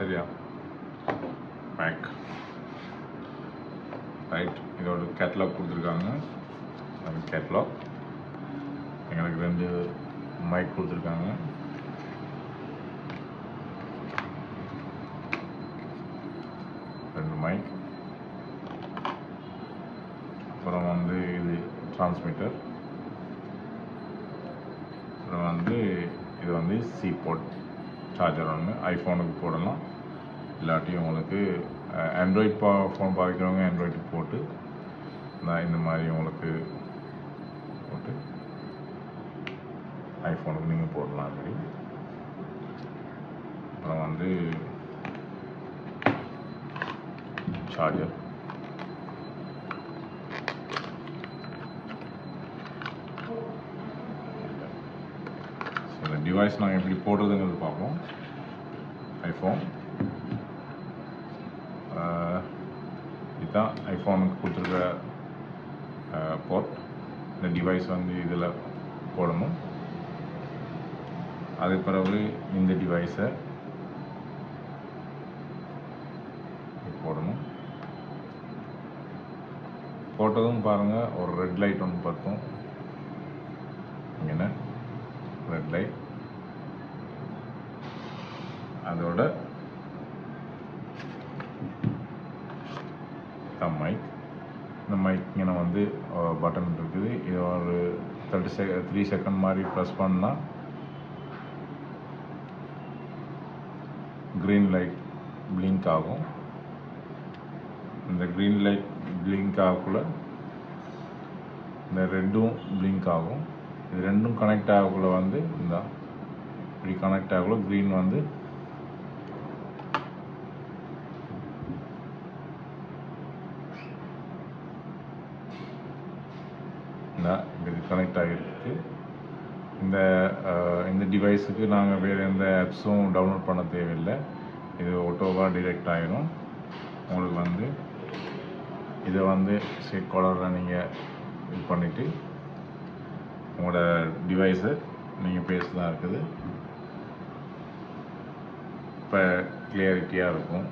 சரியா make right. இதோட catalogue கொடுத்துருக்காங்க. அது கேட்லாக். எங்களுக்கு 2 மைக் கொடுத்துருக்காங்க. மைக். அப்புறம் வந்து இது டிரான்ஸ்மிட்டர். அப்புறம் வந்து இது வந்து சி போர்ட் சார்ஜர் ஒன்று ஐஃபோனுக்கு போடலாம். இல்லாட்டி உங்களுக்கு ஆண்ட்ராய்ட் ஃபோன் பாவிக்கிறவங்க ஆண்ட்ராய்டுக்கு போட்டு இந்த மாதிரி உங்களுக்கு போட்டு ஐஃபோனுக்கு நீங்கள் போடலாம். அப்படி அப்புறம் வந்து சார்ஜர். இந்த டிவைஸ் நாங்கள் எப்படி போடுறதுங்கிறது பார்ப்போம். ஐஃபோன் இதுதான் ஐஃபோனுக்கு கொடுத்துருக்க போர்ட். இந்த டிவைஸ் வந்து இதில் போடணும். அதுக்கு பிறகு இந்த டிவைஸை போடணும். போட்டதும் பாருங்கள் ஒரு ரெட் லைட் ஒன்று பார்த்தோம். இங்கே ரெட் லைட். அதோட மைக். இந்த மைக் இங்கே வந்து பட்டன் இருக்குது. இது ஒரு 3 செகண்ட் மாதிரி ப்ரெஸ் பண்ணால் க்ரீன் லைட் பிளிங்க் ஆகும். இந்த க்ரீன் லைட் பிளிங்க் ஆகக்குள்ள இந்த ரெட்டும் பிளிங்க் ஆகும். இது ரெண்டும் கனெக்ட் ஆகக்குள்ள வந்து இந்த இப்படி கனெக்ட் ஆகக்குள்ள க்ரீன் வந்து இதுக்கு கனெக்ட் ஆகிருக்கு. இந்த டிவைஸுக்கு நாங்கள் வேறு எந்த ஆப்ஸும் டவுன்லோட் பண்ண தேவையில்லை. இது ஆட்டோவாக டிரெக்ட் ஆகிடும். உங்களுக்கு வந்து இதை வந்து செட் காலரில் நீங்கள் இது பண்ணிவிட்டு உங்களோட டிவைஸை நீங்கள் பேச தான் இருக்குது. இப்போ கிளியரிட்டியாக இருக்கும்.